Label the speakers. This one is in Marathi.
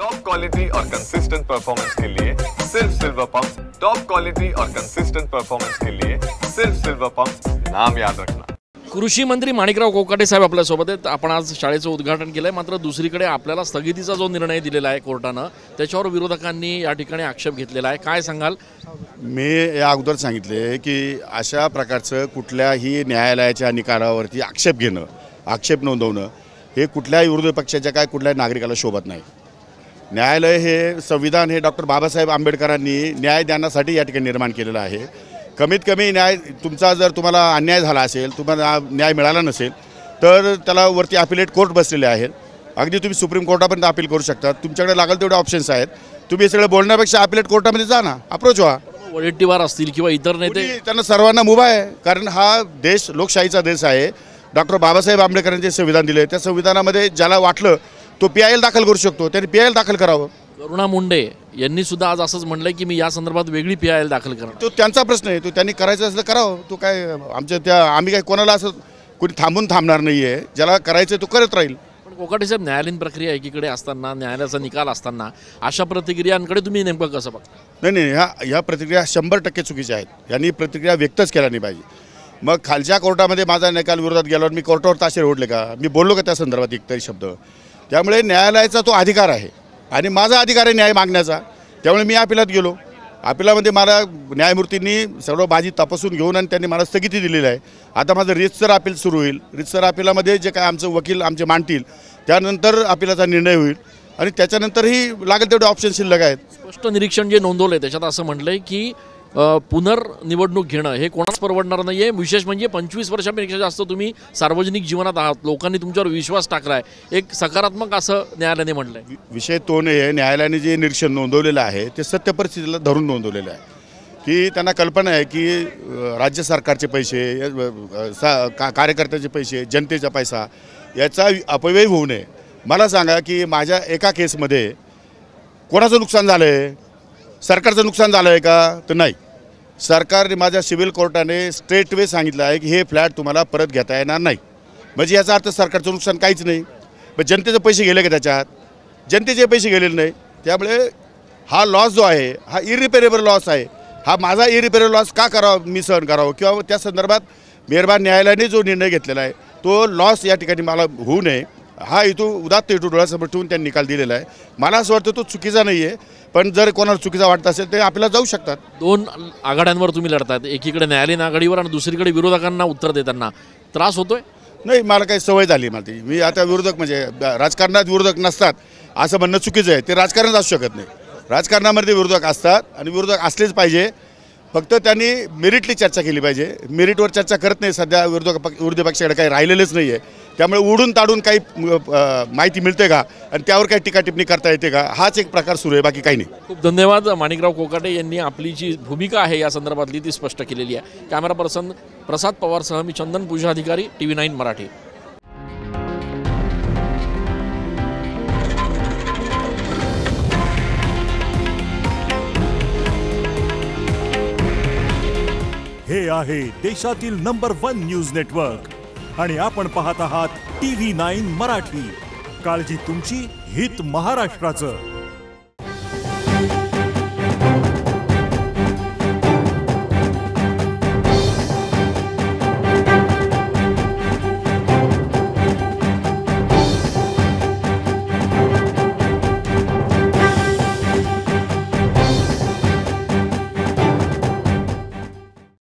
Speaker 1: टॉप क्वालिटी और कंसिस्टेंट परफॉर्मेंस के लिए सिर्फ सिल्वर पंप्स। टॉप क्वालिटी और कंसिस्टेंट परफॉर्मेंस के लिए सिर्फ सिल्वर पंप्स, नाम याद रखना।
Speaker 2: कृषी मंत्री माणिकराव कोकाटे साहेब आपल्या सोबत आहेत। आपण आज शाळेचं उद्घाटन केलंय, मात्र दुसरीकडे आपल्याला स्थगितीचा जो निर्णय दिलेला आहे कोर्टानं, त्याच्यावर विरोधकांनी या ठिकाणी आक्षेप घेतलेला आहे। काय सांगाल?
Speaker 3: मी या अगोदर सांगितले की अशा प्रकारचं कुठल्याही न्यायालयाच्या निकालावरती आक्षेप घेणं, आक्षेप नोंदवणं हे कुठल्याही विरोधी पक्षाच्या काय कुठल्याही नागरिकाला शोभत नाही। न्यायालय हे संविधान हे डॉक्टर बाबासाहेब आंबेडकरांनी न्याय देण्यासाठी या ठिकाणी निर्माण केलेलं आहे। कमीत कमी न्याय तुमचा जर तुम्हाला अन्याय झाला असेल, तुम्हाला न्याय मिळाला नसेल तर त्याला वरती अपिलेट कोर्ट बसलेले आहेत। अगदी तुम्ही सुप्रीम कोर्टापर्यंत अपील करू शकता, तुमच्याकडे लागेल तेवढे ऑप्शन्स आहेत। तुम्ही हे सगळं बोलण्यापेक्षा अपिलेट कोर्टामध्ये जा ना, अप्रोच व्हा।
Speaker 2: वडेट्टीवार असतील किंवा इतर नेते,
Speaker 3: त्यांना सर्वांना मुभा आहे, कारण हा देश लोकशाहीचा देश आहे। डॉक्टर बाबासाहेब आंबेडकरांचे संविधान दिले, त्या संविधानामध्ये ज्याला वाटलं तो PIL दाखल करू शकतो, त्यांनी PIL दाखल करावं।
Speaker 2: करुणा मुंडे यांनी सुद्धा आज असंच म्हटलंय की मी या संदर्भात वेगळी PIL दाखल करणार।
Speaker 3: तो त्यांचा प्रश्न आहे, तो त्यांनी करायचं असलं करावं। तो काय आमच्या त्या आम्ही काय कोणाला असं कोणी थांबणार नाही आहे, ज्याला करायचं तो करत राहील।
Speaker 2: पण कोकाटे साहेब, न्यायालयीन प्रक्रिया एकीकडे असताना, न्यायालयाचा निकाल असताना अशा प्रतिक्रियांकडे तुम्ही नेमकं कसं बघता?
Speaker 3: नाही, ह्या प्रतिक्रिया 100% चुकीच्या आहेत। यांनी प्रतिक्रिया व्यक्तच केल्या नाही पाहिजे। मग खालच्या कोर्टामध्ये माझा निकाल विरोधात गेल्यावर मी कोर्टावर ताशेरे ओढले का? मी बोललो का त्या संदर्भात एकतरी शब्द? त्यामुळे न्यायालयाचा तो अधिकार आहे आणि माझा अधिकार आहे न्याय मागण्याचा। त्यामुळे मी अपिलात गेलो। अपिलामध्ये मला न्यायमूर्तींनी सर्व बाजी तपासून घेऊन आणि त्यांनी मला स्थगिती दिलेली आहे। आता माझं रितसर अपील सुरू होईल। रितसर अपिलामध्ये जे काय आमचं वकील आमचे मांडतील त्यानंतर अपिलाचा निर्णय होईल आणि त्याच्यानंतरही लागेल तेवढे ऑप्शन शिल्लक आहेत।
Speaker 2: स्पष्ट निरीक्षण जे नोंदवलंय त्याच्यात असं म्हटलंय की पुनर्निवडणूक घेणं हे कोणाच परवडणार नाहीये। विशेष म्हणजे 25 वर्षांपेक्षा जास्त तुम्ही सार्वजनिक जीवनात आहात, लोकांनी तुमच्यावर विश्वास टाकलाय, एक सकारात्मक असं न्यायालयाने म्हटलंय।
Speaker 3: विषय तो नाही आहे, न्यायालयाने जे निरीक्षण नोंदवलेलं आहे ते सत्य परिस्थितीला धरून नोंदवलेलं आहे की त्यांना कल्पना आहे की राज्य सरकारचे पैसे, कार्यकर्त्याचे पैसे, जनतेचा पैसा याचा अपव्यय होऊ नये। मला सांगा की माझ्या एका केसमध्ये कोणाचं नुकसान झालं आहे? सरकारचं नुकसान झालं आहे का? तर नाही। सरकारने माझ्या सिव्हिल कोर्टाने स्ट्रेटवे सांगितलं आहे की हे फ्लॅट तुम्हाला परत घेता येणार नाही। म्हणजे याचा अर्थ सरकारचं नुकसान काहीच नाही। पण जनतेचे पैसे गेले का त्याच्यात? जनतेचे पैसे गेलेले नाही। त्यामुळे हा लॉस जो आहे हा इरिपेरेबल लॉस आहे। हा माझा इरिपेरेबल लॉस का करावा, मी सहन करावं? किंवा त्या संदर्भात मेहरबान न्यायालयाने जो निर्णय घेतलेला आहे तो लॉस या ठिकाणी मला होऊ नये, हा उदात्त हेतू डोळ्यासमोर ठेवून त्यांनी निकाल दिलेला आहे। मला असं वाटतं तो चुकीचा नाही आहे, पण जर कोणाला चुकीचा वाटत असेल ते आपल्याला जाऊ शकतात।
Speaker 2: दोन आघाड्यांवर तुम्ही लढतात, एकीकडे न्यायालयीन आघाडीवर आणि दुसरीकडे विरोधकांना उत्तर देताना त्रास होतोय?
Speaker 3: नाही, मला काही सवय झाली मला ती। मी आता विरोधक म्हणजे राजकारणात विरोधक नसतात असं म्हणणं चुकीचं आहे। ते राजकारण असू शकत नाही। राजकारणामध्ये विरोधक असतात आणि विरोधक असलेच पाहिजे, फक्त त्यांनी मेरिटली चर्चा केली पाहिजे। मेरिटवर चर्चा करत नाही सध्या विरोधी पक्षाकडे काही राहिलेलेच नाही आहे। त्यामुळे उडून ताडून काही माहिती मिळते का आणि त्यावर काही टीका टिप्पणी करता येते का, हाच एक प्रकार सुरू आहे, बाकी काही नाही।
Speaker 2: खूप धन्यवाद। माणिकराव कोकाटे यांनी आपली जी भूमिका आहे या संदर्भातली ती स्पष्ट केलेली आहे। कॅमेरा पर्सन प्रसाद पवारसह मी चंदन पूजा अधिकारी, TV9 मराठी।
Speaker 4: हे आहे देशातील नंबर 1 न्यूज नेटवर्क आणि आपण पाहत आहात TV9 मराठी। काळजी तुमची, हित महाराष्ट्राचं।